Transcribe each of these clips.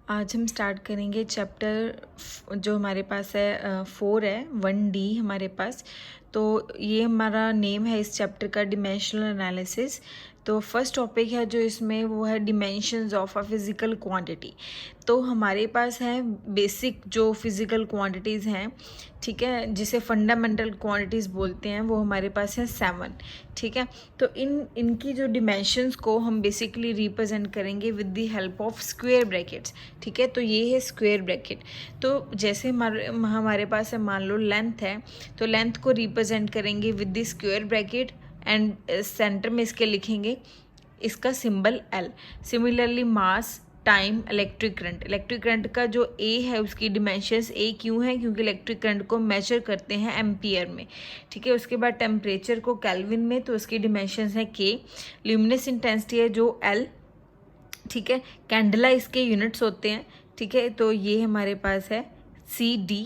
आज हम स्टार्ट करेंगे चैप्टर जो हमारे पास है 4 है 1D हमारे पास। तो ये हमारा नेम है इस चैप्टर का, डिमेंशनल एनालिसिस। तो फर्स्ट टॉपिक है जो इसमें वो है dimensions of a physical quantity. तो हमारे पास है बेसिक जो फिज़िकल क्वांटिटीज़ हैं, ठीक है, जिसे फंडामेंटल क्वांटिटीज़ बोलते हैं, वो हमारे पास है 7, ठीक है। तो इनकी जो डिमेंशंस को हम बेसिकली रिप्रेजेंट करेंगे with the help of square brackets, ठीक है। तो ये है स्क्वायर ब्रैकेट। तो जैसे हमारे पास है, मान लो लेंथ है, तो लेंथ को रिप्रेजेंट करेंगे with the square bracket and centre में इसके लिखेंगे इसका सिंबल L। सिमिलरली मास, टाइम, इलेक्ट्रिक करंट का जो A है उसकी डिमेंशंस A क्यों है, क्योंकि इलेक्ट्रिक करंट को मेजर करते हैं एम्पियर में, ठीक है। उसके बाद टेम्परेचर को केल्विन में, तो उसकी डिमेंशंस है K। ल्यूमिनस इंटेंसिटी है जो L, ठीक है। कैंडला इसके यूनिट्स होते हैं, ठीक है। तो ये हमारे पास है CD,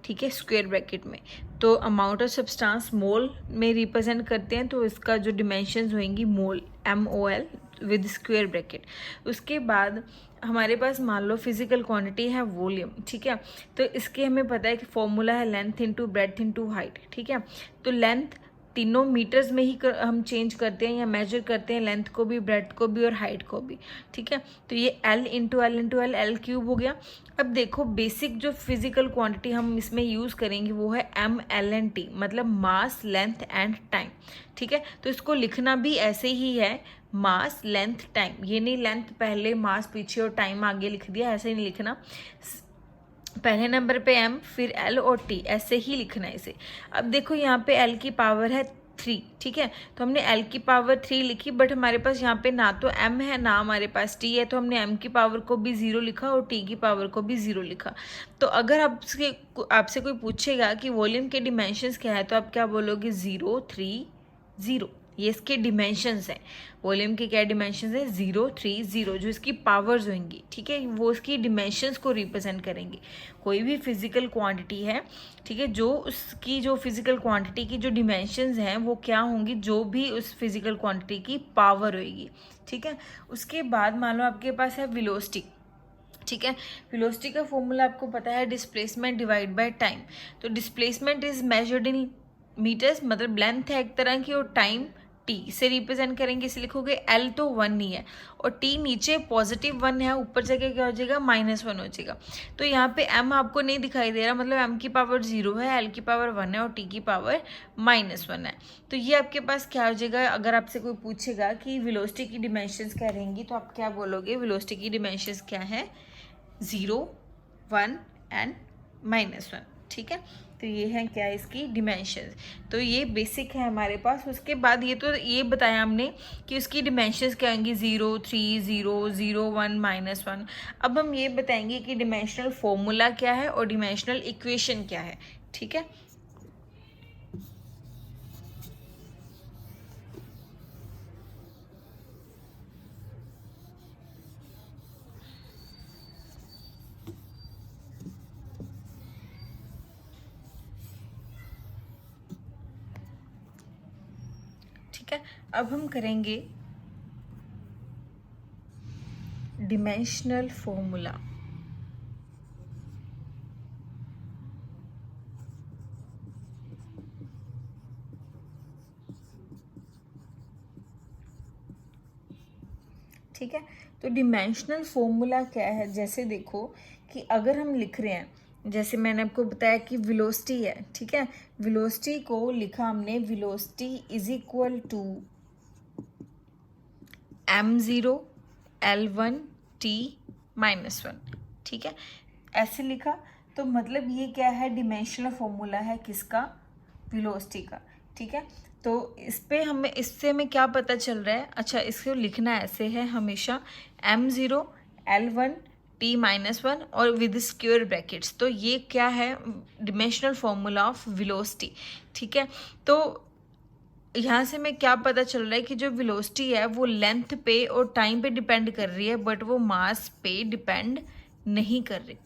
ठीक है, स्क्वायर ब्रैकेट में। तो अमाउंट ऑफ सब्सटेंस मोल में रिप्रेजेंट करते हैं, तो इसका जो डिमेंशंस होंगी मोल MOL विद स्क्वायर ब्रैकेट। उसके बाद हमारे पास मान लो फिजिकल क्वांटिटी है वॉल्यूम, ठीक है। तो इसके हमें पता है कि फॉर्मूला है length into breadth into height, ठीक है। तो लेंथ तीनों मीटर्स में ही हम चेंज करते हैं या मेजर करते हैं, लेंथ को भी, ब्रेड्थ को भी और हाइट को भी, ठीक है। तो ये L into L into L, L cube हो गया। अब देखो बेसिक जो फिजिकल क्वांटिटी हम इसमें यूज़ करेंगे वो है MLNT, मतलब मास, लेंथ एंड टाइम, ठीक है। तो इसको लिखना भी ऐसे ही है, मास, लेंथ, टाइम। ये नहीं लेंथ पहले, मास पीछे और टाइम आगे लिख दिया, ऐसे नहीं लिखना। पहले नंबर पे M, फिर L और T, ऐसे ही लिखना है इसे। अब देखो यहाँ पे L की पावर है 3, ठीक है। तो हमने L की पावर 3 लिखी, बट हमारे पास यहाँ पे ना तो M है ना हमारे पास T है, तो हमने M की पावर को भी 0 लिखा और T की पावर को भी 0 लिखा। तो अगर आपसे कोई पूछेगा कि वॉल्यूम के डिमेंशंस क्या है, तो आप क्या बोलोगे? 0, 3, 0। ये इसके डिमेंशंस हैं। वॉल्यूम के क्या डिमेंशंस है? 0, 3, 0। जो इसकी पावर्स होंगी, ठीक है, वो इसकी डिमेंशंस को रिप्रेजेंट करेंगे। कोई भी फिजिकल क्वांटिटी है, ठीक है, जो उसकी जो फिजिकल क्वांटिटी की जो डिमेंशंस हैं वो क्या होंगी, जो भी उस फिजिकल क्वांटिटी की पावर होगी, ठीक है। उसके बाद मान लो आपके पास है वेलोसिटी, ठीक है। वेलोसिटी का फॉर्मूला आपको पता है, डिस्प्लेसमेंट डिवाइड बाय टाइम। तो displacement is measured in metres, मतलब लेंथ है एक तरह की, और टाइम T से रिप्रेजेंट करेंगे, इसे लिखोगे L तो 1 ही है, और T नीचे पॉजिटिव 1 है, ऊपर जगह क्या हो जाएगा? -1 हो जाएगा। तो यहाँ पे M आपको नहीं दिखाई दे रहा, मतलब M की पावर 0 है, L की पावर 1 है और T की पावर -1 है। तो ये आपके पास क्या हो जाएगा? अगर आपसे कोई पूछेगा कि वेलोसिटी की डिमेंशंस क्या रहेंगी, तो आप क्या बोलोगे? वेलोसिटी की डिमेंशंस क्या है? 0, 1 एंड -1, ठीक है। तो ये है क्या इसकी डिमेंशंस। तो ये बेसिक है हमारे पास। उसके बाद ये बताया हमने कि उसकी डिमेंशंस क्या होंगी, 0, 3, 0, 0, 1, -1। अब हम ये बताएंगे कि डिमेंशनल फॉर्मूला क्या है और डिमेंशनल इक्वेशन क्या है, ठीक है। ठीक है, अब हम करेंगे डिमेंशनल फॉर्मूला। ठीक है, तो डिमेंशनल फॉर्मूला क्या है? जैसे देखो कि अगर हम लिख रहे हैं, जैसे मैंने आपको बताया कि वेलोसिटी है, ठीक है, वेलोसिटी को लिखा हमने, velocity is equal to m0 L1 T -1, ठीक है, ऐसे लिखा। तो मतलब ये क्या है? डिमेंशनल फॉर्मूला है किसका? वेलोसिटी का, ठीक है। तो इससे हमें क्या पता चल रहा है? अच्छा, इसको लिखना ऐसे है हमेशा, m0 L1 T -1 और विद स्क्वायर ब्रैकेट्स। तो ये क्या है? डिमेंशनल फॉर्मूला ऑफ वेलोसिटी, ठीक है। तो यहाँ से हमें क्या पता चल रहा है कि जो वेलोसिटी है वो लेंथ पे और टाइम पे डिपेंड कर रही है, बट वो मास पे डिपेंड नहीं कर रही,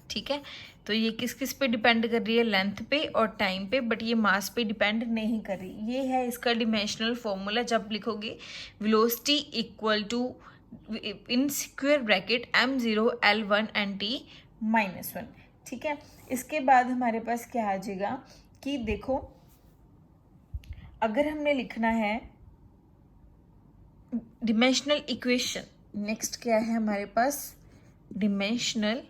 ठीक है। तो ये किस किस पे डिपेंड कर रही है? लेंथ पे और टाइम पे, बट ये मास पे डिपेंड नहीं कर रही। ये है इसका डिमेंशनल फॉर्मूला। जब लिखोगे velocity equal to in square bracket m0 l1 and t -1। ठीक है, इसके बाद हमारे पास क्या आ जाएगा कि देखो, अगर हमने लिखना है डिमेंशनल इक्वेशन, नेक्स्ट क्या है हमारे पास, डिमेंशनल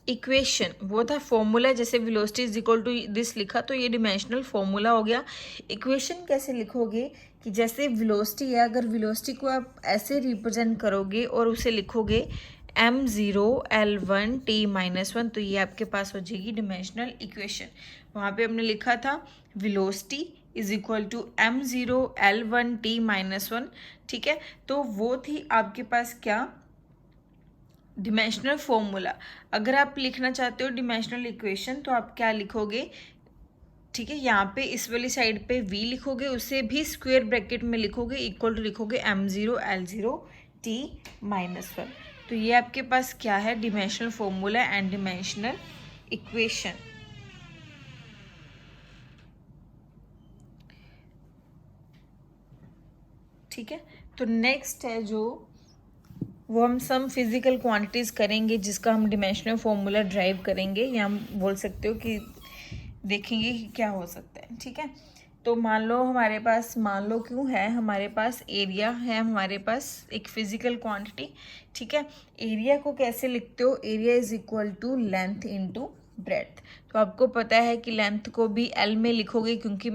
इक्वेशन, वो था फॉर्मूला, जैसे velocity is equal to this लिखा तो ये डिमेंशनल फॉर्मूला हो गया। इक्वेशन कैसे लिखोगे कि जैसे वेलोसिटी है, अगर वेलोसिटी को आप ऐसे रिप्रेजेंट करोगे और उसे लिखोगे m0 l1 t -1, तो ये आपके पास हो जाएगी डिमेंशनल इक्वेशन। वहाँ पे हमने लिखा था velocity is equal to m0 l1 t -1। ठीक है, तो वो थी आपके पास क्या, डिमेंशनल फॉर्मूला। अगर आप लिखना चाहते हो डिमेंशनल इक्वेशन तो आप क्या लिखोगे, ठीक है, यहाँ पे इस वाली साइड पे v लिखोगे, उसे भी स्क्वायर ब्रैकेट में लिखोगे, इक्वल टू लिखोगे m0 l0 t -1। तो ये आपके पास क्या है, dimensional formula and dimensional equation. ठीक है, तो नेक्स्ट है जो, वो हम सम फिजिकल क्वांटिटीज़ करेंगे जिसका हम डिमेंशनल फॉर्मूला ड्राइव करेंगे, या हम बोल सकते हो कि देखेंगे कि क्या हो सकता है। ठीक है, तो मान लो हमारे पास, मान लो क्यों है, हमारे पास एरिया है, हमारे पास एक फिजिकल क्वांटिटी। ठीक है, एरिया को कैसे लिखते हो, area is equal to length into breadth. तो आपको पता है कि लेंथ को भी एल में लिखोगे क्योंकि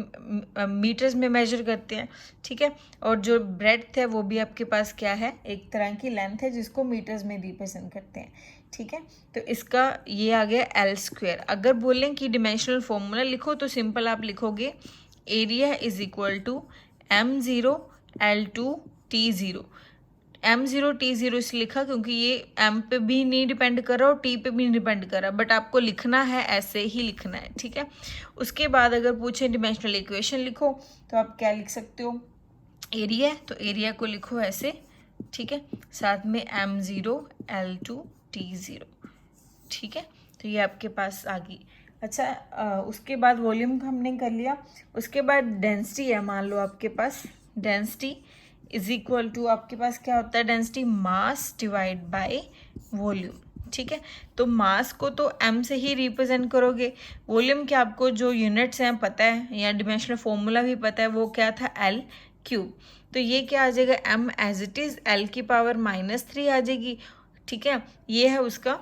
मीटर्स में मेजर करते हैं। ठीक है, और जो ब्रेड्थ है वो भी आपके पास क्या है, एक तरह की लेंथ है जिसको मीटर्स में रिप्रेजेंट करते हैं। ठीक है, तो इसका ये आ गया एल स्क्वायर। अगर बोलें कि डिमेंशनल फॉर्मूला लिखो तो सिंपल आप लिखोगे area is equal to m0 l2 t0। m0 t0 इसलिए लिखा क्योंकि ये m पे भी नहीं डिपेंड कर रहा और t पे भी नहीं डिपेंड कर रहा, बट आपको लिखना है ऐसे ही लिखना है। ठीक है, उसके बाद अगर पूछे डिमेंशनल इक्वेशन लिखो तो आप क्या लिख सकते हो, एरिया, तो एरिया को लिखो ऐसे। ठीक है, साथ में m0 l2 t0। ठीक है, तो ये आपके पास आ गई। अच्छा, उसके बाद वॉल्यूम हमने कर लिया, उसके बाद डेंसिटी है। मान लो आपके पास डेंसिटी इज इक्वल टू, आपके पास क्या होता है, density mass divide by volume. ठीक है, तो मास को तो m से ही रिप्रेजेंट करोगे, वॉल्यूम के आपको जो यूनिट्स हैं पता है, या डिमेंशनल फॉर्मूला भी पता है, वो क्या था, l क्यूब। तो ये क्या आ जाएगा, m as it is l की पावर -3 आ जाएगी। ठीक है, ये है उसका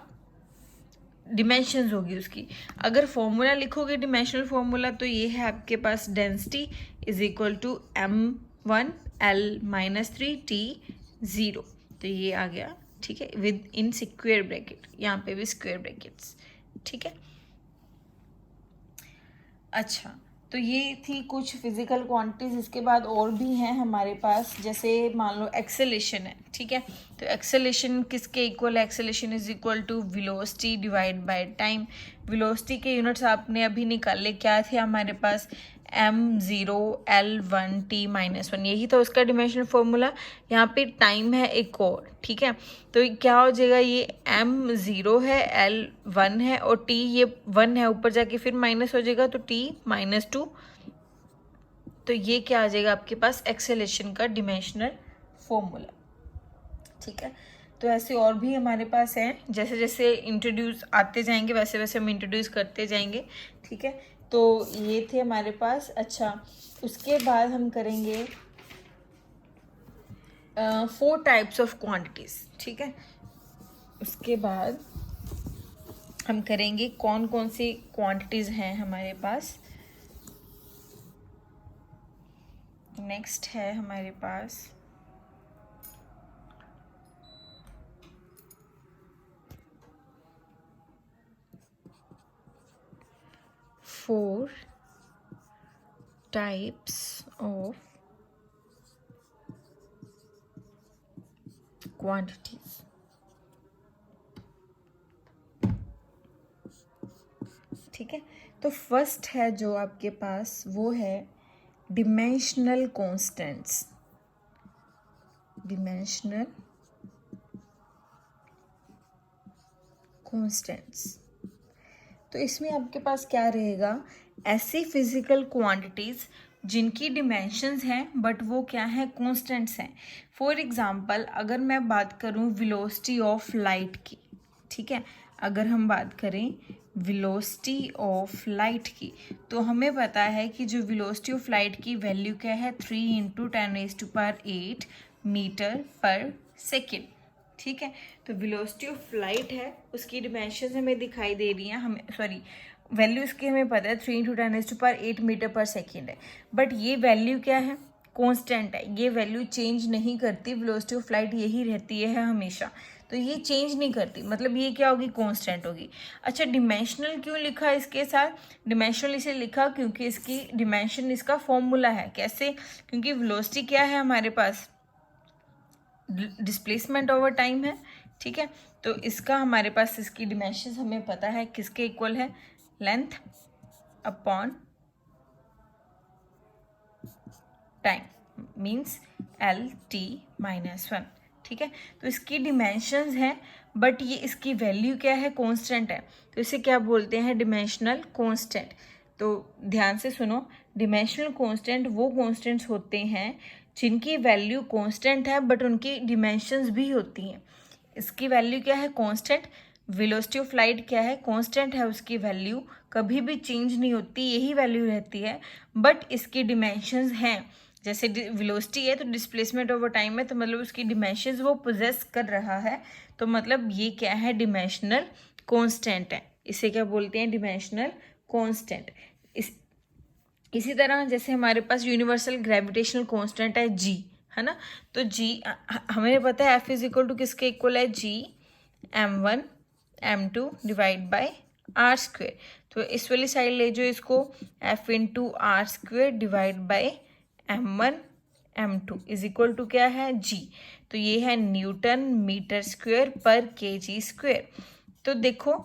डिमेंशंस होगी उसकी। अगर फॉर्मूला लिखोगे डिमेंशनल फॉर्मूला तो ये है आपके पास density is equal to m1 l -3 t0। तो ये आ गया। ठीक है, विद इन स्क्वायर ब्रैकेट, यहाँ पे भी स्क्वायर ब्रैकेट्स। ठीक है, अच्छा, तो ये थी कुछ फिजिकल क्वांटिटीज। इसके बाद और भी हैं हमारे पास, जैसे मान लो एक्सेलेरेशन है। ठीक है, तो एक्सेलेरेशन किसके इक्वल है, acceleration is equal to velocity divide by time. Velocity के यूनिट्स आपने अभी निकाले, क्या थे हमारे पास, m0 l1 t -1, यही था उसका डिमेंशनल फॉर्मूला। यहाँ पे टाइम है एक और। ठीक है, तो क्या हो जाएगा, ये m0 है, l1 है और t ये 1 है, ऊपर जाके फिर माइनस हो जाएगा तो t -2। तो ये क्या आ जाएगा आपके पास, एक्सेलेरेशन का डिमेंशनल फॉर्मूला। ठीक है, तो ऐसे और भी हमारे पास हैं, जैसे जैसे इंट्रोड्यूस आते जाएंगे वैसे वैसे हम इंट्रोड्यूस करते जाएंगे। ठीक है, तो ये थे हमारे पास। अच्छा, उसके बाद हम करेंगे 4 टाइप्स ऑफ क्वांटिटीज़। ठीक है, उसके बाद हम करेंगे कौन कौन सी क्वांटिटीज़ हैं हमारे पास। नेक्स्ट है हमारे पास four types of quantities। ठीक है, तो फर्स्ट है जो आपके पास वो है डिमेंशनल कॉन्स्टेंट्स। डिमेंशनल कॉन्स्टेंट्स, तो इसमें आपके पास क्या रहेगा, ऐसी फिजिकल क्वांटिटीज़ जिनकी डिमेंशंस हैं बट वो क्या है, कॉन्स्टेंट्स हैं। फॉर एग्जांपल अगर मैं बात करूं वेलोसिटी ऑफ लाइट की, ठीक है, अगर हम बात करें वेलोसिटी ऑफ लाइट की, तो हमें पता है कि जो वेलोसिटी ऑफ लाइट की वैल्यू क्या है, 3 × 10⁸ मीटर पर सेकेंड, ठीक है। तो वेलोसिटी ऑफ लाइट है, उसकी डिमेंशंस हमें दिखाई दे रही हैं, हमें सॉरी वैल्यू इसकी हमें पता है 3 × 10⁸ मीटर पर सेकेंड है, बट ये वैल्यू क्या है, कांस्टेंट है, ये वैल्यू चेंज नहीं करती, वेलोसिटी ऑफ लाइट यही रहती है हमेशा, तो ये चेंज नहीं करती, मतलब ये क्या होगी, कांस्टेंट होगी। अच्छा, डिमेंशनल क्यों लिखा इसके साथ, डिमेंशनल इसे लिखा क्योंकि इसकी डिमेंशन इसका फॉर्मूला है। कैसे, क्योंकि वेलोसिटी क्या है हमारे पास, डिस्प्लेसमेंट ओवर टाइम है, ठीक है। तो इसका हमारे पास इसकी डिमेंशन हमें पता है किसके इक्वल है, length upon time, means LT-1, ठीक है। तो इसकी डिमेंशंस हैं बट ये इसकी वैल्यू क्या है, कांस्टेंट है, तो इसे क्या बोलते हैं, डिमेंशनल कांस्टेंट। तो ध्यान से सुनो, डिमेंशनल कांस्टेंट वो कांस्टेंट्स होते हैं जिनकी वैल्यू कांस्टेंट है बट उनकी डिमेंशंस भी होती हैं। इसकी वैल्यू क्या है, कांस्टेंट, वेलोसिटी ऑफ लाइट क्या है, कांस्टेंट है, उसकी वैल्यू कभी भी चेंज नहीं होती, यही वैल्यू रहती है, बट इसकी डिमेंशंस हैं। जैसे वेलोसिटी है तो डिस्प्लेसमेंट ओवर टाइम है, तो मतलब उसकी डिमेंशंस वो पोजेस कर रहा है, तो मतलब ये क्या है, डिमेंशनल कांस्टेंट है, इसे क्या बोलते हैं, डिमेंशनल कांस्टेंट। इसी तरह जैसे हमारे पास यूनिवर्सल ग्रेविटेशनल कांस्टेंट है जी, है ना, तो जी हमें पता है F = किसके इक्वल है, G(m1 m2) / r²। तो इस वाली साइड ले जो इसको, F × r² / m1 m2 = क्या है, G। तो ये है न्यूटन मीटर स्क्वेयर पर kg²। तो देखो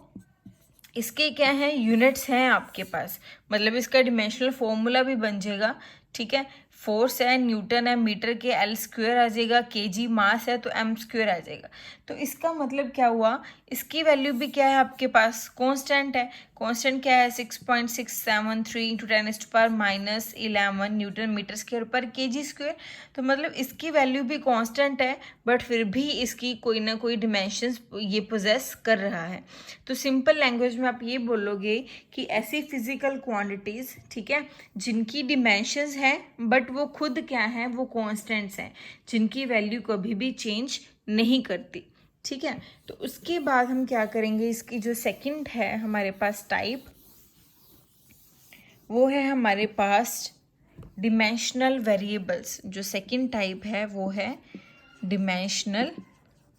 इसके क्या है, यूनिट्स हैं आपके पास, मतलब इसका डिमेंशनल फॉर्मूला भी बन जाएगा, ठीक है। फोर्स है, न्यूटन है, मीटर के L² आ जाएगा, kg मास है तो m² आ जाएगा। तो इसका मतलब क्या हुआ, इसकी वैल्यू भी क्या है आपके पास, कांस्टेंट है। कांस्टेंट क्या है, 6.673 × 10⁻11 न्यूटन मीटर स्क्वायर पर kg²। तो मतलब इसकी वैल्यू भी कांस्टेंट है बट फिर भी इसकी कोई ना कोई डिमेंशंस ये पोजेस कर रहा है। तो सिंपल लैंग्वेज में आप ये बोलोगे कि ऐसी फिजिकल क्वांटिटीज़, ठीक है, जिनकी डिमेंशंस हैं बट वो खुद क्या हैं, वो कांस्टेंट्स हैं, जिनकी वैल्यू कभी भी चेंज नहीं करती, ठीक है। तो उसके बाद हम क्या करेंगे, इसकी जो सेकंड है हमारे पास टाइप, वो है हमारे पास डिमेंशनल वेरिएबल्स। जो सेकंड टाइप है वो है डिमेंशनल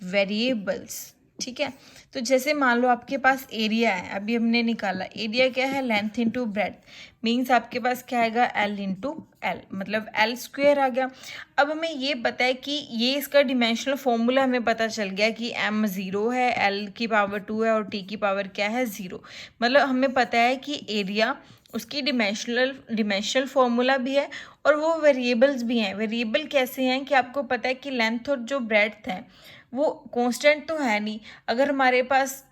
वेरिएबल्स, ठीक है। तो जैसे मान लो आपके पास एरिया है, अभी हमने निकाला, एरिया क्या है, लेंथ इंटू ब्रेड्थ, मीन्स आपके पास क्या आएगा, L × L, मतलब L² आ गया। अब हमें ये पता है कि ये इसका डिमेंशनल फॉर्मूला हमें पता चल गया कि m 0 है, L⁻² है और T की पावर क्या है, 0। मतलब हमें पता है कि एरिया, उसकी डिमेंशनल फॉर्मूला भी है और वो वेरिएबल्स भी हैं। वेरिएबल कैसे हैं कि आपको पता है कि लेंथ और जो ब्रेड्थ है वो कांस्टेंट तो है नहीं। अगर हमारे पास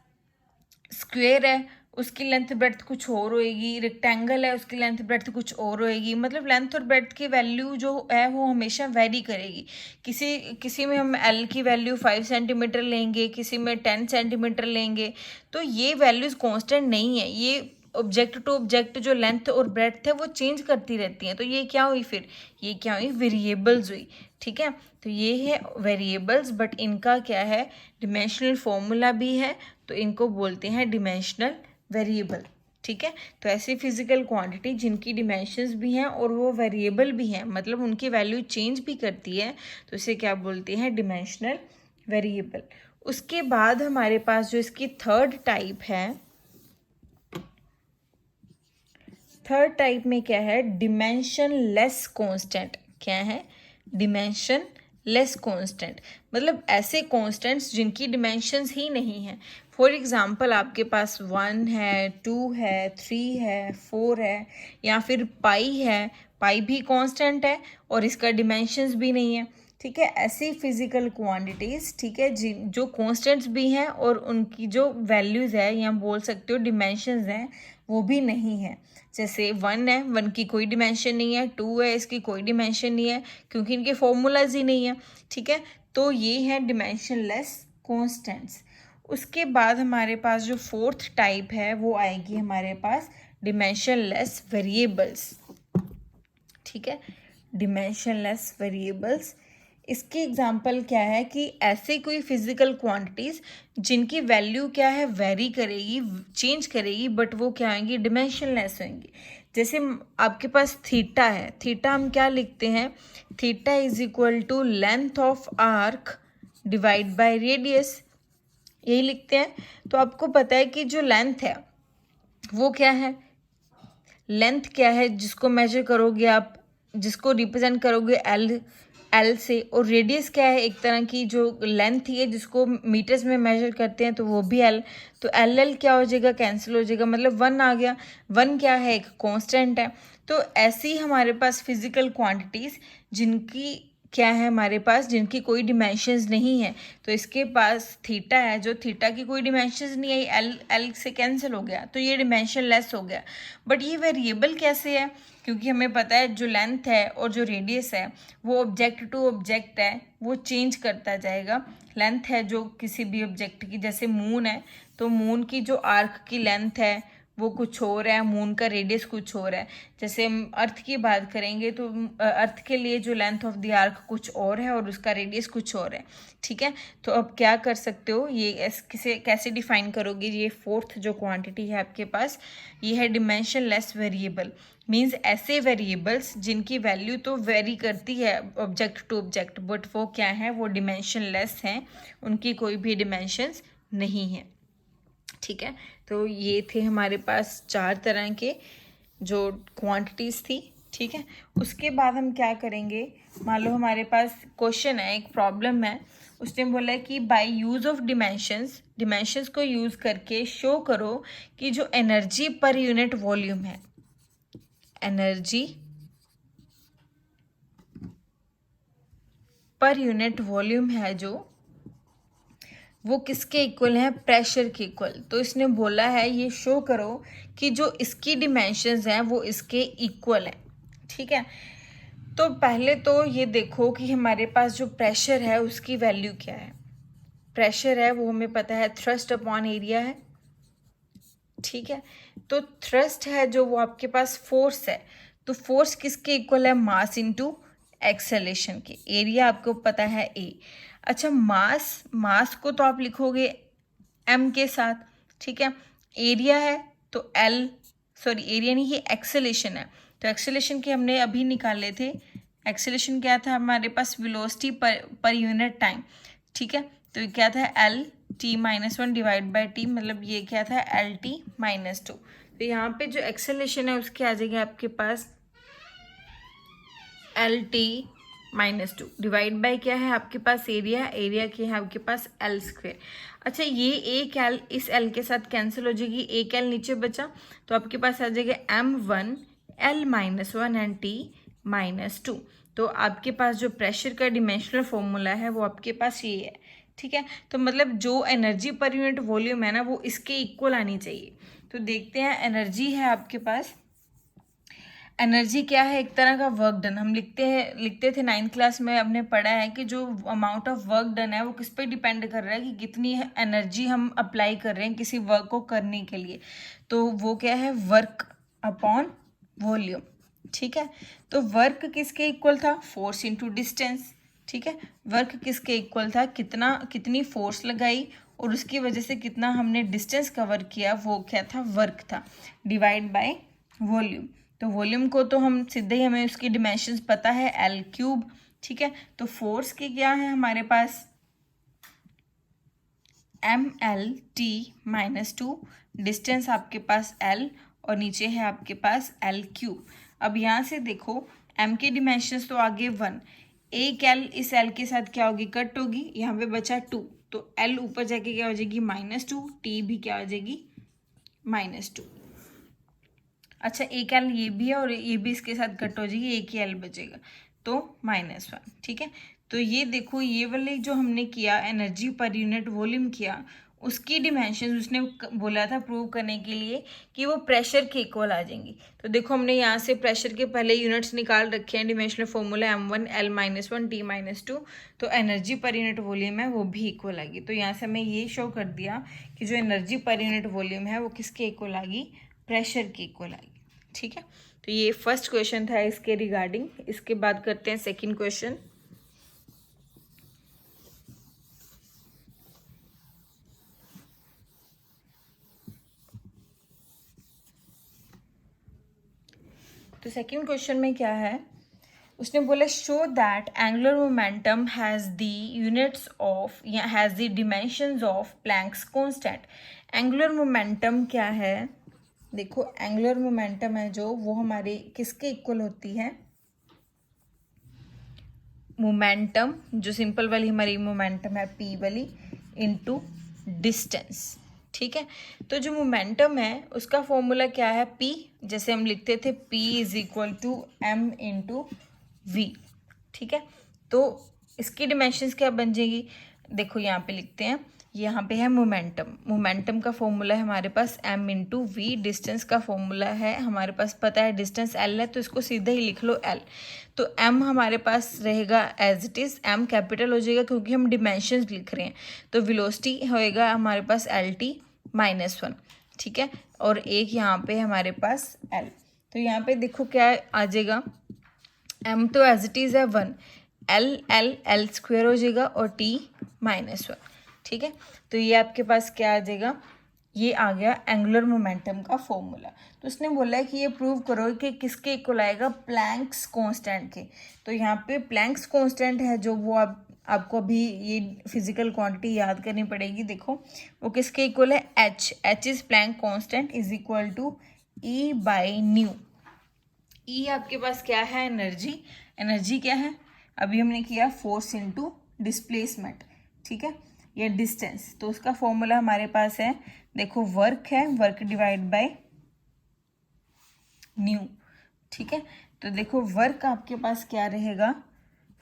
स्क्वायर है, उसकी लेंथ ब्रेड्थ कुछ और होएगी, रेक्टेंगल है, उसकी लेंथ ब्रेड्थ कुछ और होएगी, मतलब लेंथ और ब्रेड्थ की वैल्यू जो है वो हमेशा वेरी करेगी। किसी में हम L की वैल्यू 5 सेंटीमीटर लेंगे, किसी में 10 सेंटीमीटर लेंगे, तो ये वैल्यूज़ कांस्टेंट नहीं है, ये ऑब्जेक्ट टू ऑब्जेक्ट जो लेंथ और ब्रेड्थ है वो चेंज करती रहती हैं। तो ये क्या हुई फिर, ये क्या हुई, वेरिएबल्स हुई, ठीक है। तो ये है वेरिएबल्स, बट इनका क्या है, डिमेंशनल फॉर्मूला भी है, तो इनको बोलते हैं डिमेंशनल वेरिएबल, ठीक है। तो ऐसी फिजिकल क्वांटिटी जिनकी डिमेंशंस भी हैं और वो वेरिएबल भी हैं, मतलब उनकी वैल्यू चेंज भी करती है, तो इसे क्या बोलते हैं, डिमेंशनल वेरिएबल। उसके बाद हमारे पास जो इसकी थर्ड टाइप है, थर्ड टाइप में क्या है, डिमेंशन लेस कांस्टेंट। क्या है, डिमेंशन लेस कांस्टेंट, मतलब ऐसे कांस्टेंट्स जिनकी डिमेंशंस ही नहीं है। फॉर एग्जांपल आपके पास 1 है, 2 है, 3 है, 4 है, या फिर पाई है, पाई भी कांस्टेंट है और इसका डिमेंशंस भी नहीं है, ठीक है, ऐसी फिजिकल क्वांटिटीज़, ठीक है, जो कॉन्स्टेंट्स भी हैं और उनकी जो वैल्यूज़ है या बोल सकते हो डिमेंशंस हैं वो भी नहीं है। जैसे 1 है, 1 की कोई डिमेंशन नहीं है, 2 है, इसकी कोई डिमेंशन नहीं है क्योंकि इनके फॉर्मूलाज ही नहीं है। ठीक है, तो ये है डिमेंशनलेस कॉन्स्टेंट्स। उसके बाद हमारे पास जो फोर्थ टाइप है वो आएगी हमारे पास डिमेंशनलेस वेरिएबल्स। ठीक है, डिमेंशनलेस वेरिएबल्स, इसकी एग्जांपल क्या है कि ऐसे कोई फिजिकल क्वांटिटीज़ जिनकी वैल्यू क्या है वेरी करेगी, चेंज करेगी, बट वो क्या होंगी, डिमेंशनलेस होंगी। जैसे आपके पास थीटा है, थीटा हम क्या लिखते हैं, theta is equal to length of arc divide by radius, यही लिखते हैं। तो आपको पता है कि जो लेंथ है वो क्या है, लेंथ क्या है जिसको मेजर करोगे आप, जिसको रिप्रेजेंट करोगे एल से, और रेडियस क्या है, एक तरह की जो लेंथ ही है जिसको मीटर्स में मेजर करते हैं तो वो भी एल। तो एल क्या हो जाएगा, कैंसिल हो जाएगा, मतलब 1 आ गया। 1 क्या है, एक कांस्टेंट है। तो ऐसी हमारे पास फिजिकल क्वांटिटीज़ जिनकी क्या है हमारे पास, जिनकी कोई डिमेंशंस नहीं है। तो इसके पास थीटा है, जो थीटा की कोई डिमेंशंस नहीं आई, एल एल से कैंसिल हो गया, तो ये डिमेंशन लेस हो गया। बट ये वेरिएबल कैसे है, क्योंकि हमें पता है जो लेंथ है और जो रेडियस है वो ऑब्जेक्ट टू ऑब्जेक्ट है, वो चेंज करता जाएगा। लेंथ है जो किसी भी ऑब्जेक्ट की, जैसे मून है तो मून की जो आर्क की लेंथ है वो कुछ और है, मून का रेडियस कुछ और है। जैसे हम अर्थ की बात करेंगे तो अर्थ के लिए जो लेंथ ऑफ द आर्क कुछ और है और उसका रेडियस कुछ और है। ठीक है, तो अब क्या कर सकते हो, ये कैसे डिफाइन करोगे, ये फोर्थ जो क्वांटिटी है आपके पास, ये है डिमेंशनलेस वेरिएबल। मीन्स ऐसे वेरिएबल्स जिनकी वैल्यू तो वेरी करती है ऑब्जेक्ट टू ऑब्जेक्ट, बट वो क्या है, वो डिमेंशनलेस हैं, उनकी कोई भी डिमेंशंस नहीं है। ठीक है, तो ये थे हमारे पास 4 तरह के जो क्वांटिटीज़ थी। ठीक है, उसके बाद हम क्या करेंगे, मान लो हमारे पास क्वेश्चन है, एक प्रॉब्लम है, उसने बोला है कि बाय यूज़ ऑफ डिमेंशंस को यूज़ करके शो करो कि जो एनर्जी पर यूनिट वॉल्यूम है, एनर्जी पर यूनिट वॉल्यूम है जो, वो किसके इक्वल है, प्रेशर के इक्वल। तो इसने बोला है ये शो करो कि जो इसकी डिमेंशंस हैं वो इसके इक्वल है। ठीक है, तो पहले तो ये देखो कि हमारे पास जो प्रेशर है उसकी वैल्यू क्या है। प्रेशर है वो हमें पता है थ्रस्ट अपॉन एरिया है। ठीक है, तो थ्रस्ट है जो वो आपके पास फोर्स है, तो फोर्स किसके इक्वल है, मास इनटू एक्सेलेरेशन के। एरिया आपको पता है ए। अच्छा, मास को तो आप लिखोगे एम के साथ। ठीक है, एरिया है तो एल, सॉरी एरिया नहीं, ये एक्सेलेरेशन है, तो एक्सेलेरेशन के हमने अभी निकाले थे। एक्सेलेरेशन क्या था हमारे पास, वेलोसिटी पर यूनिट टाइम। ठीक है, तो ये क्या था, L T -1 divide by T, मतलब ये क्या था, एल टी -2। तो यहाँ पे जो एक्सेलेरेशन है उसके आ जाएगा आपके पास एल टी -2 डिवाइड बाई क्या है आपके पास, एरिया की है आपके पास एल स्क्वेयर। अच्छा, ये एक एल इस एल के साथ कैंसिल हो जाएगी, एक एल नीचे बचा, तो आपके पास आ जाएगा m1 l -1 एंड t -2। तो आपके पास जो प्रेशर का डिमेंशनल फॉर्मूला है वो आपके पास ये है। ठीक है, तो मतलब जो एनर्जी पर यूनिट वॉल्यूम है ना वो इसके इक्वल आनी चाहिए। तो देखते हैं, एनर्जी है आपके पास, एनर्जी क्या है, एक तरह का वर्क डन। हम लिखते थे 9th क्लास में, हमने पढ़ा है कि जो अमाउंट ऑफ वर्क डन है वो किस पे डिपेंड कर रहा है कि कितनी एनर्जी हम अप्लाई कर रहे हैं किसी वर्क को करने के लिए। तो वो क्या है, वर्क अपॉन वॉल्यूम। ठीक है, तो वर्क किसके इक्वल था, फोर्स इनटू डिस्टेंस। ठीक है, वर्क किसके इक्वल था, कितनी फोर्स लगाई और उसकी वजह से कितना हमने डिस्टेंस कवर किया, वो क्या था, वर्क था, डिवाइड बाय वॉल्यूम। तो वॉल्यूम को तो हम सीधे ही, हमें उसकी डिमेंशंस पता है, L3। ठीक है, तो फोर्स की क्या है हमारे पास, mlt -2, डिस्टेंस आपके पास L और नीचे है आपके पास L3। अब यहाँ से देखो, m की डिमेंशंस तो आगे 1, एक L इस L के साथ क्या होगी, कट होगी, यहाँ पे बचा 2, तो L ऊपर जाके क्या हो जाएगी, -2, T भी क्या हो जाएगी, -2। अच्छा, एक एल ये भी है और ये भी इसके साथ कट हो जाएगी, एक ही एल बचेगा, तो -1। ठीक है, तो ये देखो, ये वाले जो हमने किया एनर्जी पर यूनिट वॉल्यूम किया, उसकी डिमेंशन उसने बोला था प्रूव करने के लिए कि वो प्रेशर के इक्वल आ जाएंगी। तो देखो हमने यहाँ से प्रेशर के पहले यूनिट्स निकाल रखे हैं, dimensional formula m1 L-1 T-2, तो एनर्जी पर यूनिट वॉल्यूम है वो भी इक्वल आएगी। तो यहाँ से हमें ये शो कर दिया कि जो एनर्जी पर यूनिट वॉल्यूम है वो किसके इक्वल आएगी, प्रेशर के इक्वल आएगी। ठीक है, तो ये फर्स्ट क्वेश्चन था इसके रिगार्डिंग। इसके बाद करते हैं सेकेंड क्वेश्चन। तो सेकंड क्वेश्चन में क्या है, उसने बोला show that angular momentum has the units of या has the dimensions of Planck's constant. Angular momentum क्या है, देखो एंगुलर मोमेंटम है जो वो हमारी किसके इक्वल होती है, मोमेंटम जो सिंपल वाली हमारी मोमेंटम है p वाली इनटू डिस्टेंस। ठीक है, तो जो मोमेंटम है उसका फॉर्मूला क्या है, p, जैसे हम लिखते थे p is equal to m into v। ठीक है, तो इसकी डिमेंशंस क्या बन जाएगी, देखो यहाँ पे लिखते हैं, यहाँ पे है मोमेंटम, मोमेंटम का फॉर्मूला है हमारे पास m इंटू वी, डिस्टेंस का फॉर्मूला है हमारे पास पता है डिस्टेंस l है, तो इसको सीधा ही लिख लो l। तो m हमारे पास रहेगा as it is, m capital हो जाएगा क्योंकि हम डिमेंशंस लिख रहे हैं, तो वेलोसिटी होएगा हमारे पास LT-1। ठीक है, और एक यहाँ पे हमारे पास l, तो यहाँ पे देखो क्या आ जाएगा, m तो एज इट इज़ है 1, l स्क्वायर हो जाएगा और T-1। ठीक है, तो ये आपके पास क्या आ जाएगा, ये आ गया एंगुलर मोमेंटम का फॉर्मूला। तो उसने बोला है कि ये प्रूव करो कि किसके इक्वल आएगा, प्लैंक्स कांस्टेंट के। तो यहाँ पे प्लैंक्स कांस्टेंट है जो वो आपको अभी ये फिजिकल क्वांटिटी याद करनी पड़ेगी। देखो वो किसके इक्वल है, h is Planck constant is equal to E by nu. E आपके पास क्या है, एनर्जी, एनर्जी क्या है, अभी हमने किया फोर्स इनटू डिस्प्लेसमेंट। ठीक है, ये डिस्टेंस, तो उसका फॉर्मूला हमारे पास है, देखो वर्क है, वर्क डिवाइड बाय न्यू। ठीक है, तो देखो वर्क आपके पास क्या रहेगा,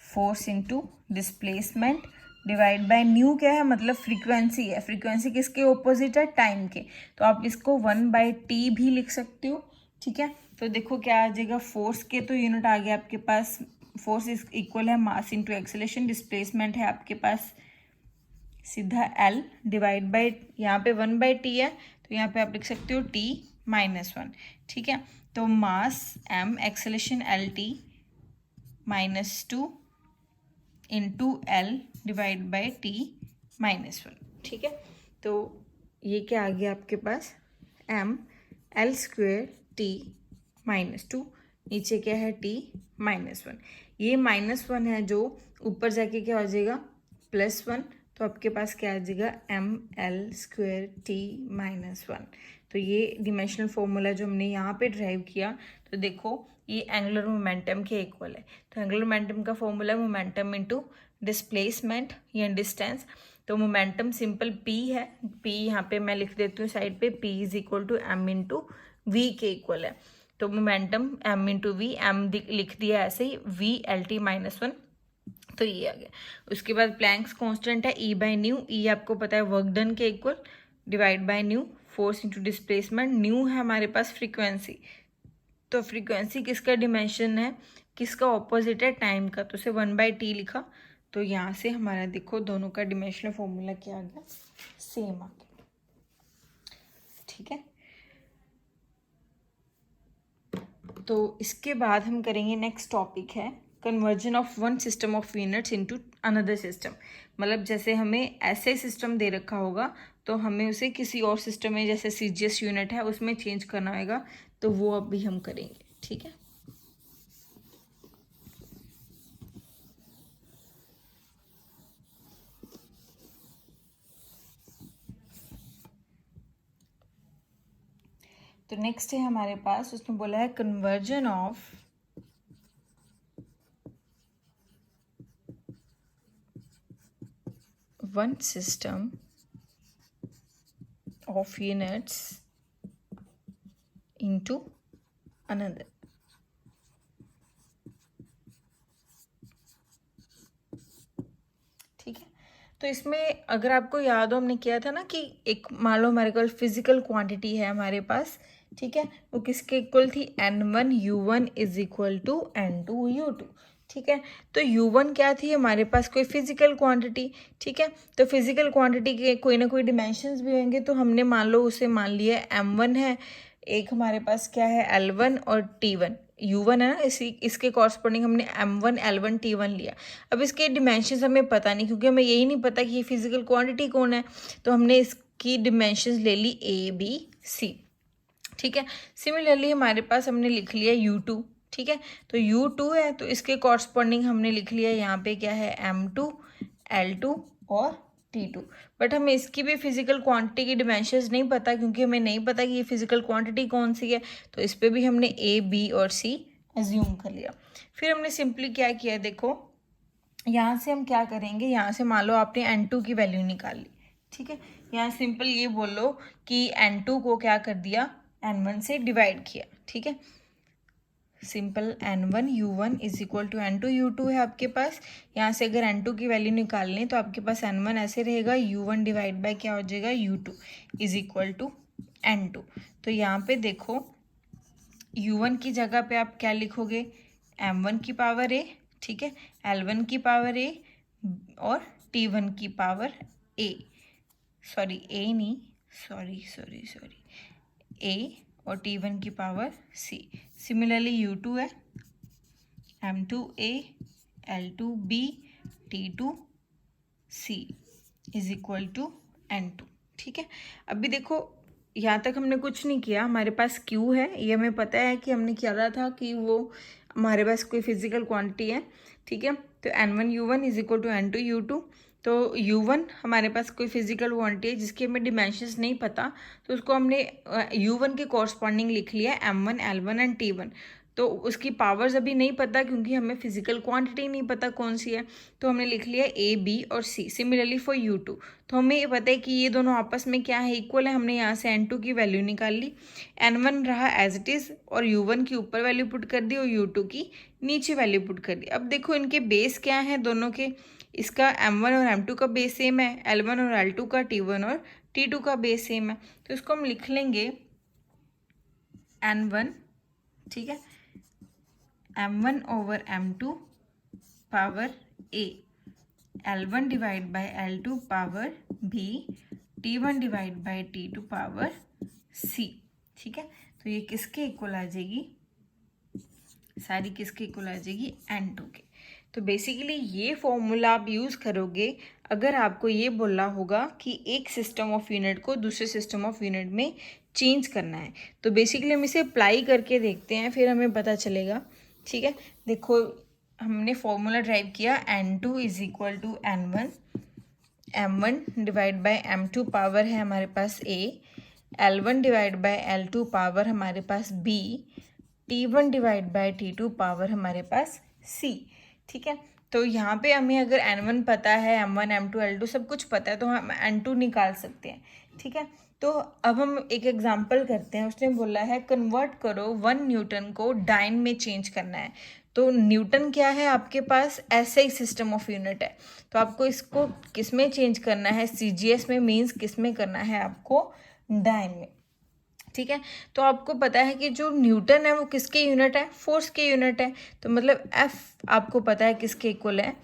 force into displacement divide bye new क्या है, मतलब फ्रीक्वेंसी है, फ्रीक्वेंसी किसके ऑपोजिट है, टाइम के, तो आप इसको 1/t भी लिख सकते हो। ठीक है, तो देखो क्या आ जाएगा, फोर्स के तो यूनिट आ गया आपके पास, फोर्स इज इक्वल है मास इनटू एक्सेलरेशन, डिस्प्लेसमेंट है आपके पास सीधा L डिवाइड बाई, यहाँ पे 1/t है तो यहाँ पे आप लिख सकते हो T-1। ठीक है, तो मास m, acceleration LT-2 into L divide by T-1। ठीक है, तो ये क्या आ गया आपके पास, m L स्क्वेयर T-2, नीचे क्या है T-1, ये -1 है जो ऊपर जाके क्या हो जाएगा +1, तो आपके पास क्या आ जाएगा ml स्क्वेयर T-1। तो ये डिमेंशनल फॉर्मूला जो हमने यहाँ पे ड्राइव किया, तो देखो ये एंगुलर मोमेंटम के इक्वल है। तो एंगुलर मोमेंटम का फॉर्मूला मोमेंटम इनटू डिस्प्लेसमेंट या डिस्टेंस। तो मोमेंटम सिंपल p है, p यहाँ पे मैं लिख देती हूँ साइड पे, p is equal to m into V के इक्वल है। तो momentum m into V, m लिख दिया ऐसे ही, v LT-1, तो ये आ गया। उसके बाद प्लैंक्स कांस्टेंट है E बाई न्यू, E आपको पता है वर्क डन के equal, divide by new, force into displacement, new है हमारे पास फ्रीक्वेंसी, तो फ्रीक्वेंसी किसका डिमेंशन है, किसका ऑपोजिट है, टाइम का, तो उसे 1/t लिखा। तो यहाँ से हमारा देखो दोनों का डिमेंशनल फॉर्मूला क्या आ गया, सेम आ गया। ठीक है, तो इसके बाद हम करेंगे, नेक्स्ट टॉपिक है conversion of one system of units into another system. मतलब जैसे हमें ऐसे सिस्टम दे रखा होगा तो हमें उसे किसी और सिस्टम में, जैसे CGS यूनिट है उसमें चेंज करना होगा, तो वो अभी हम करेंगे। ठीक है, तो नेक्स्ट है हमारे पास, उसमें बोला है conversion of one system of units into another। तो इसमें अगर आपको याद हो हमने किया था ना कि एक मान लो हमारे पास फिजिकल क्वांटिटी है हमारे पास, ठीक है, वो किसके इक्वल थी, N1U1 is equal to N2U2, ठीक है। तो U1 क्या थी, हमारे पास कोई फिजिकल क्वांटिटी, ठीक है। तो फिजिकल क्वांटिटी के कोई ना कोई डिमेंशंस भी होंगे, तो हमने मान लो उसे मान लिया M1 है, एक हमारे पास क्या है L1 और T1, U1 है ना, इसके कॉरस्पॉन्डिंग हमने M1 L1 T1 लिया। अब इसके डिमेंशंस हमें पता नहीं, क्योंकि हमें यही नहीं पता कि ये फिजिकल क्वांटिटी कौन है, तो हमने इसकी डिमेंशंस ले ली ABC, ठीक है। सिमिलरली हमारे पास हमने लिख लिया U2, ठीक है। तो U2 है तो इसके कॉरस्पॉन्डिंग हमने लिख लिया यहाँ पे क्या है M2 L2 और T2, बट हमें इसकी भी फिजिकल क्वांटिटी की डिमेंशंस नहीं पता, क्योंकि हमें नहीं पता कि ये फिजिकल क्वांटिटी कौन सी है, तो इस पर भी हमने A B और C एज्यूम कर लिया। फिर हमने सिंपली क्या किया, देखो यहाँ से हम क्या करेंगे, यहाँ से मान लो आपने N2 की वैल्यू निकाल ली, ठीक है। यहाँ सिंपल ये बोलो कि N2 को क्या कर दिया, N1 से डिवाइड किया, ठीक है। Simple N1U1 is equal to N2U2 है आपके पास। यहाँ से अगर N2 की वैल्यू निकाल लें तो आपके पास N1 ऐसे रहेगा, U1 डिवाइड बाय क्या हो जाएगा, U2 is equal to N2। तो यहाँ पे देखो U1 की जगह पे आप क्या लिखोगे, M1 की पावर A, ठीक है, L1 की पावर A और T1 की पावर A, सॉरी A नहीं, सॉरी A और T1 की पावर C। सिमिलरली U2 है M2A L2B T2C is equal to N2, ठीक है। अभी देखो यहाँ तक हमने कुछ नहीं किया, हमारे पास Q है, ये हमें पता है कि हमने क्या रहा था कि वो हमारे पास कोई फिजिकल क्वांटिटी है, ठीक है। तो N1U1 is equal to N2U2, तो U1 हमारे पास कोई फिजिकल क्वांटिटी है जिसके हमें डिमेंशंस नहीं पता, तो उसको हमने U1 के कॉरस्पॉन्डिंग लिख लिया M1 L1 एंड T1। तो उसकी पावर्स अभी नहीं पता क्योंकि हमें फिजिकल क्वांटिटी नहीं पता कौन सी है, तो हमने लिख लिया A B और C। सिमिलरली फॉर U2, तो हमें ये पता है कि ये दोनों आपस में क्या है, इक्वल है। हमने यहाँ से N2 की वैल्यू निकाल ली, N1 रहा एज इट इज़ और U1 की ऊपर वैल्यू पुट कर दी और U2 की नीचे वैल्यू पुट कर दी। अब देखो इनके बेस क्या हैं दोनों के, इसका M1 और M2 का बेस सेम है, L1 और L2 का, T1 और T2 का बेस सेम है, तो इसको हम लिख लेंगे N1, ठीक है, M1 over M2 power A, L1 divide by L2 power B, T1 divide by T2 power C, ठीक है। तो ये किसके इक्वल आ जाएगी, सारी किसके इक्वल आ जाएगी, N2 के। तो बेसिकली ये फॉर्मूला आप यूज़ करोगे अगर आपको ये बोला होगा कि एक सिस्टम ऑफ यूनिट को दूसरे सिस्टम ऑफ यूनिट में चेंज करना है। तो बेसिकली हम इसे अप्लाई करके देखते हैं, फिर हमें पता चलेगा, ठीक है। देखो हमने फॉर्मूला ड्राइव किया, N2 is equal to N1, M1 divide by M2 power है हमारे पास A, L1 divide by L2 power हमारे पास B, T1 divide by T2 power हमारे पास C, ठीक है। तो यहाँ पे हमें अगर N1 पता है, M1 M2 L2 सब कुछ पता है, तो हम N2 निकाल सकते हैं, ठीक है। तो अब हम एक एग्जांपल करते हैं, उसने बोला है कन्वर्ट करो 1 न्यूटन को डाइन में चेंज करना है। तो न्यूटन क्या है आपके पास, ऐसे ही सिस्टम ऑफ यूनिट है, तो आपको इसको किस में चेंज करना है, CGS में, मीन्स किस में करना है आपको, डाइन में, ठीक है। तो आपको पता है कि जो न्यूटन है वो किसके यूनिट है, फोर्स के यूनिट है, तो मतलब F आपको पता है किसके इक्वल है,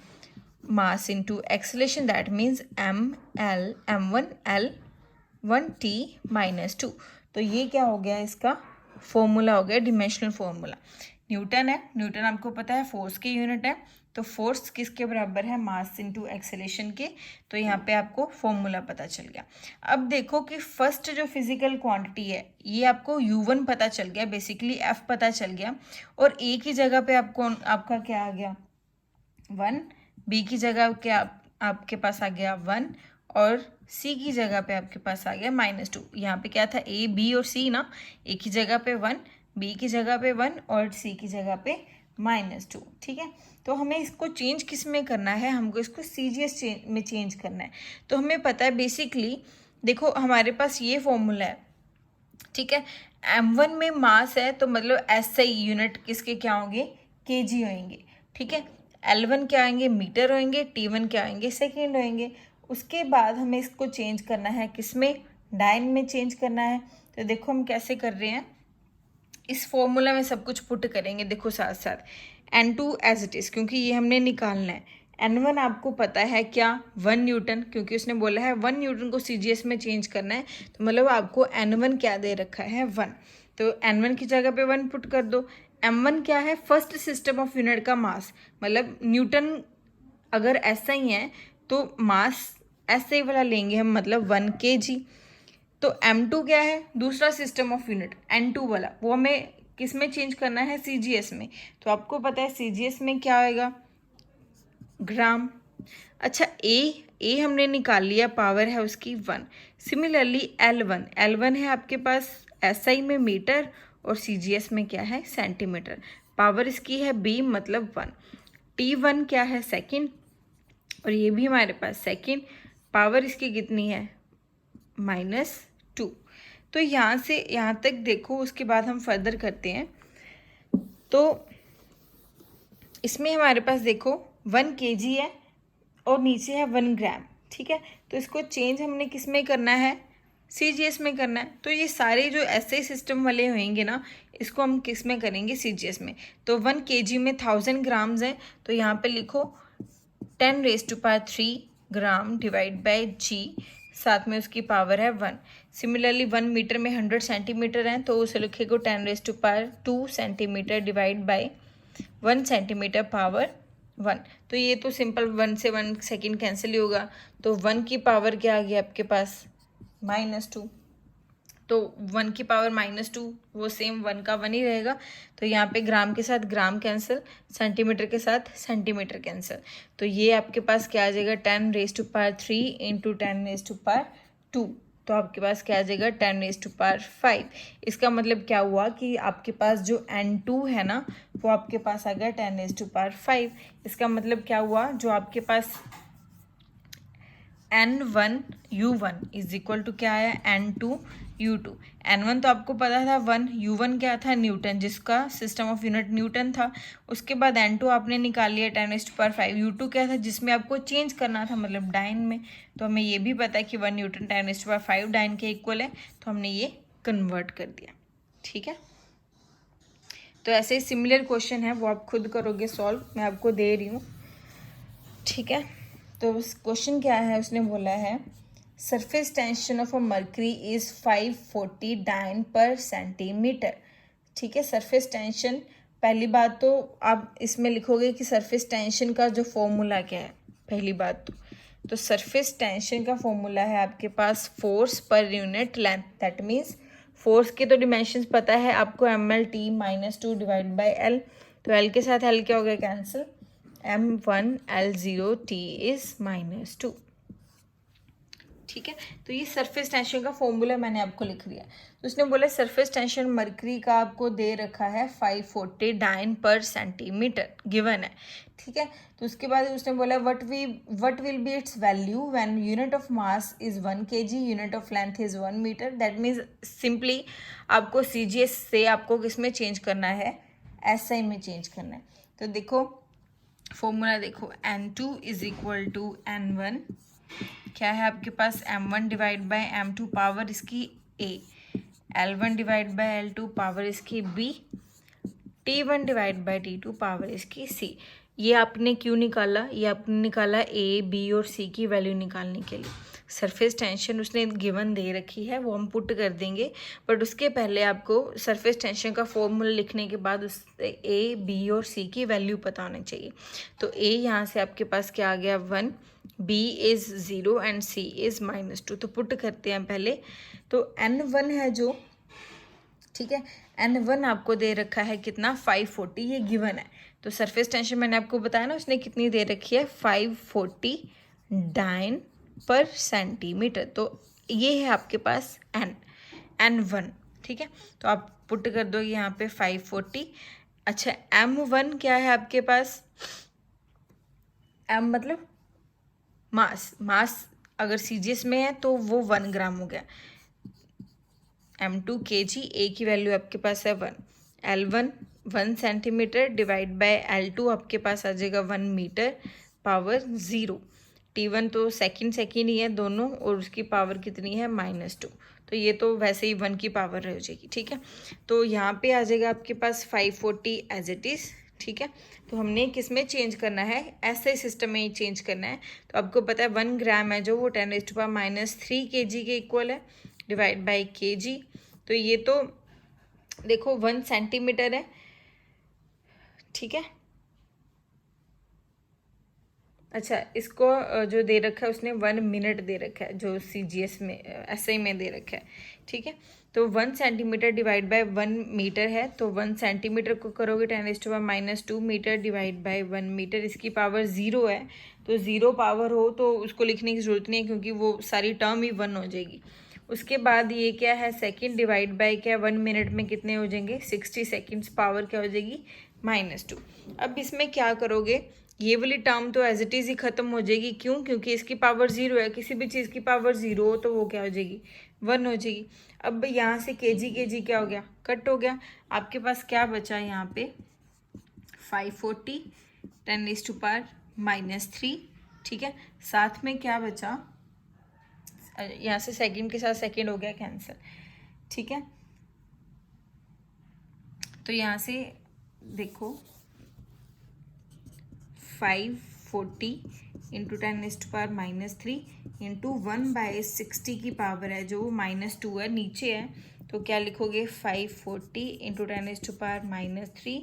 mass into acceleration, that means M1 L1 T minus 2। तो ये क्या हो गया, इसका फॉर्मूला हो गया, डिमेंशनल फॉर्मूला। न्यूटन है, न्यूटन आपको पता है फोर्स के यूनिट है, तो फोर्स किसके बराबर है, मास इनटू एक्सेलरेशन के। तो यहाँ पे आपको फॉर्मूला पता चल गया। अब देखो कि फर्स्ट जो फिजिकल क्वांटिटी है ये आपको U1 पता चल गया, बेसिकली F पता चल गया, और A की जगह पे आपको आपका क्या आ गया 1, B की जगह क्या आपके पास आ गया 1, और C की जगह पे आपके पास आ गया -2। यहाँ पे क्या था, A B और C ना, A की जगह पे 1, B की जगह पे 1 और C की जगह पे -2, ठीक है। तो हमें इसको चेंज किस में करना है, हमको इसको CGS में चेंज करना है। तो हमें पता है बेसिकली, देखो हमारे पास ये फॉर्मूला है, ठीक है। M1 में मास है तो मतलब SI यूनिट किसके क्या होंगे, kg होंगे, ठीक है। L1 क्या आएंगे, मीटर होंगे, T1 क्या आएंगे, सेकेंड होंगे। उसके बाद हमें इसको चेंज करना है, किसमें, डाइन में चेंज करना है। तो देखो हम कैसे कर रहे हैं, इस फॉर्मूला में सब कुछ पुट करेंगे। देखो साथ साथ N2 एज इट इज़, क्योंकि ये हमने निकालना है। N1 आपको पता है क्या, 1 न्यूटन, क्योंकि उसने बोला है 1 न्यूटन को CGS में चेंज करना है, तो मतलब आपको N1 क्या दे रखा है, 1। तो N1 की जगह पे 1 पुट कर दो। M1 क्या है, फर्स्ट सिस्टम ऑफ यूनिट का मास, मतलब न्यूटन अगर ऐसा ही है तो मास ऐसे ही वाला लेंगे हम, मतलब 1 kg। तो M2 क्या है, दूसरा सिस्टम ऑफ यूनिट N2 वाला, वो हमें किस में चेंज करना है, CGS में। तो आपको पता है CGS में क्या आएगा, ग्राम। अच्छा ए हमने निकाल लिया, पावर है उसकी 1। सिमिलरली L1 है आपके पास SI में मीटर और CGS में क्या है, सेंटीमीटर। पावर इसकी है B, मतलब 1। T1 क्या है, सेकेंड, और ये भी हमारे पास सेकेंड। पावर इसकी कितनी है, -2। तो यहाँ से यहाँ तक देखो, उसके बाद हम फर्दर करते हैं। तो इसमें हमारे पास देखो 1 kg है और नीचे है 1 ग्राम, ठीक है। तो इसको चेंज हमने किस में करना है, CGS में करना है। तो ये सारे जो ऐसे सिस्टम वाले होंगे ना, इसको हम किस में करेंगे, CGS में। तो 1 kg में 1000 ग्राम्स है, तो यहाँ पे लिखो 10⁻³ ग्राम डिवाइड बाय G, साथ में उसकी पावर है 1। सिमिलरली 1 मीटर में 100 सेंटीमीटर है, तो उसे लिखेगा 10⁻² centimetre divide by 1 centimetre power 1। तो ये तो सिंपल 1 से 1 सेकेंड कैंसिल ही होगा। तो 1 की पावर क्या आ गया आपके पास, -2। तो 1 की पावर -2, वो सेम 1 का 1 ही रहेगा। तो यहाँ पे ग्राम के साथ ग्राम कैंसिल, सेंटीमीटर के साथ सेंटीमीटर कैंसिल। तो ये आपके पास क्या आ जाएगा, 10⁻³ इंटू 10⁻²। तो आपके पास क्या आ जाएगा, 10⁻5। इसका मतलब क्या हुआ कि आपके पास जो N2 है ना, वो आपके पास आ गया 10⁻5। इसका मतलब क्या हुआ, जो आपके पास N1 U1 is equal to क्या है, N2 U2। N1 तो आपको पता था 1, U1 क्या था, न्यूटन, जिसका सिस्टम ऑफ यूनिट न्यूटन था। उसके बाद N2 आपने निकाल लिया 10⁻5। U2 क्या था, जिसमें आपको चेंज करना था, मतलब डाइन में। तो हमें ये भी पता है कि 1 न्यूटन 10⁻5 डाइन के इक्वल है, तो हमने ये कन्वर्ट कर दिया, ठीक है। तो ऐसे ही सिमिलर क्वेश्चन है, वो आप खुद करोगे सॉल्व, मैं आपको दे रही हूँ, ठीक है। तो उस क्वेश्चन क्या है, उसने बोला है surface tension of a mercury is 540 dyne per centimetre, ठीक है। सरफेस टेंशन, पहली बात तो आप इसमें लिखोगे कि सरफेस टेंशन का जो फॉर्मूला क्या है, पहली बात तो सरफेस टेंशन का फॉर्मूला है आपके पास force per unit length. That means force के तो डिमेंशंस पता है आपको, mLT -2 डिवाइड बाय L। तो L के साथ L क्या हो गया, cancel. M1 L0 T is -2, ठीक है। तो ये सरफेस टेंशन का फॉर्मूला मैंने आपको लिख दिया। तो उसने बोला सरफेस टेंशन मर्करी का आपको दे रखा है 540 डाइन पर सेंटीमीटर, गिवन है, ठीक है। तो उसके बाद उसने बोला what will be its value when unit of mass is 1 kg, unit of length is 1 metre. That means simply आपको CGS से आपको किस में चेंज करना है, SI में चेंज करना है। तो देखो फॉर्मूला देखो, N2 is equal to N1 क्या है आपके पास, M1 divide by M2 power इसकी A, L1 divide by L2 power इसकी B, T1 divide by T2 power इसकी C। ये आपने क्यों निकाला, ये आपने निकाला A, B और C की वैल्यू निकालने के लिए। सरफेस टेंशन उसने गिवन दे रखी है, वो हम पुट कर देंगे, बट उसके पहले आपको सरफेस टेंशन का फॉर्मूला लिखने के बाद उस A, B और C की वैल्यू पता होनी चाहिए। तो A यहाँ से आपके पास क्या आ गया, 1, B is 0 and C is -2। तो पुट करते हैं पहले। तो N1 है जो, ठीक है, N1 आपको दे रखा है कितना, 540, ये गिवन है। तो सरफेस टेंशन मैंने आपको बताया ना, उसने कितनी दे रखी है, 540 डाइन पर सेंटीमीटर। तो ये है आपके पास N1, ठीक है। तो आप पुट कर दो यहाँ पे 540। अच्छा M1 क्या है आपके पास, M मतलब मास अगर CGS में है तो वो 1 ग्राम हो गया। M2 kg, A की वैल्यू आपके पास है 1, L1 1 centimetre divide by L2 आपके पास आ जाएगा 1 मीटर पावर 0। T1 तो सेकंड ही है दोनों, और उसकी पावर कितनी है -2। तो ये तो वैसे ही 1 की पावर रह जाएगी, ठीक है। तो यहाँ पे आ जाएगा आपके पास 540 एज इट इज़, ठीक है। तो हमने किस में चेंज करना है, ऐसे सिस्टम में चेंज करना है। तो आपको पता है 1 ग्राम है जो वो 10⁻³ kg के इक्वल है, डिवाइड बाई kg। तो ये तो देखो 1 सेंटीमीटर है, ठीक है। अच्छा, इसको जो दे रखा है उसने 1 मिनट दे रखा है, जो CGS में SI में दे रखा है, ठीक है। तो 1 सेंटीमीटर डिवाइड बाय 1 मीटर है, तो 1 सेंटीमीटर को करोगे 10⁻² मीटर डिवाइड बाय 1 मीटर, इसकी पावर 0 है। तो 0 पावर हो तो उसको लिखने की ज़रूरत नहीं है, क्योंकि वो सारी टर्म ही 1 हो जाएगी। उसके बाद ये क्या है, सेकेंड डिवाइड बाय क्या, 1 मिनट में कितने हो जाएंगे 60 सेकेंड्स, पावर क्या हो जाएगी -2। अब इसमें क्या करोगे, ये वाली टर्म तो एज इट इज़ ही ख़त्म हो जाएगी। क्यों? क्योंकि इसकी पावर 0 है, किसी भी चीज़ की पावर 0 हो तो वो क्या हो जाएगी 1 हो जाएगी। अब यहाँ से kg क्या हो गया, कट हो गया। आपके पास क्या बचा यहाँ पे 540 10⁻⁻3, ठीक है। साथ में क्या बचा, यहाँ से सेकंड के साथ सेकंड हो गया कैंसिल, ठीक है। तो यहाँ से देखो 540 इंटू 10⁻³ इंटू 1/60 की पावर है जो -2 है, नीचे है। तो क्या लिखोगे 540 इंटू 10⁻³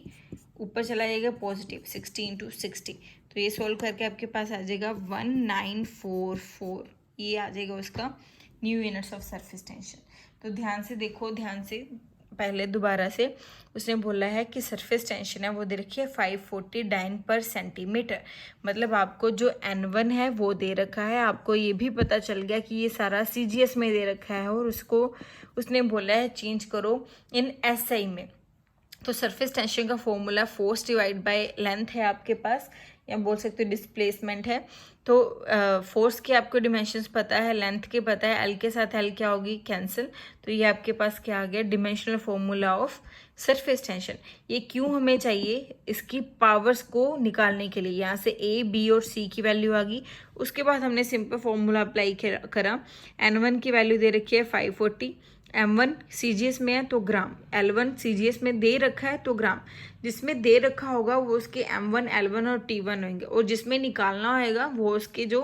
ऊपर चला जाएगा पॉजिटिव 60 इंटू 60। तो ये सोल्व करके आपके पास आ जाएगा 1944, ये आ जाएगा उसका new units of surface tension. तो ध्यान से देखो, ध्यान से पहले दोबारा से उसने बोला है कि सरफेस टेंशन है वो दे रखी है 540 डाइन पर सेंटीमीटर। मतलब आपको जो N1 है वो दे रखा है, आपको ये भी पता चल गया कि ये सारा CGS में दे रखा है, और उसको उसने बोला है चेंज करो इन SI में। तो सरफेस टेंशन का formula force divide by length है आपके पास, या बोल सकते हो डिस्प्लेसमेंट है। तो फोर्स के आपको डिमेंशंस पता है, लेंथ के पता है, एल के साथ एल क्या होगी कैंसिल। तो ये आपके पास क्या आ गया, dimensional formula of surface tension. ये क्यों हमें चाहिए, इसकी पावर्स को निकालने के लिए। यहाँ से A, B और C की वैल्यू आ गई। उसके बाद हमने सिंपल फॉर्मूला अप्लाई करा। N1 की वैल्यू दे रखी है 540, M1 CGS में है तो ग्राम, L1 CGS में दे रखा है तो ग्राम। जिसमें दे रखा होगा वो उसके M1, L1 और T1 होंगे, और जिसमें निकालना होगा वो उसके जो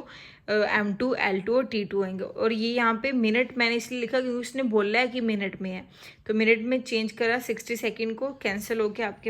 M2, L2 और T2 होंगे। और ये यहाँ पे मिनट मैंने इसलिए लिखा क्योंकि उसने बोला है कि मिनट में है, तो मिनट में चेंज करा 60 सेकेंड को, कैंसिल होके आपके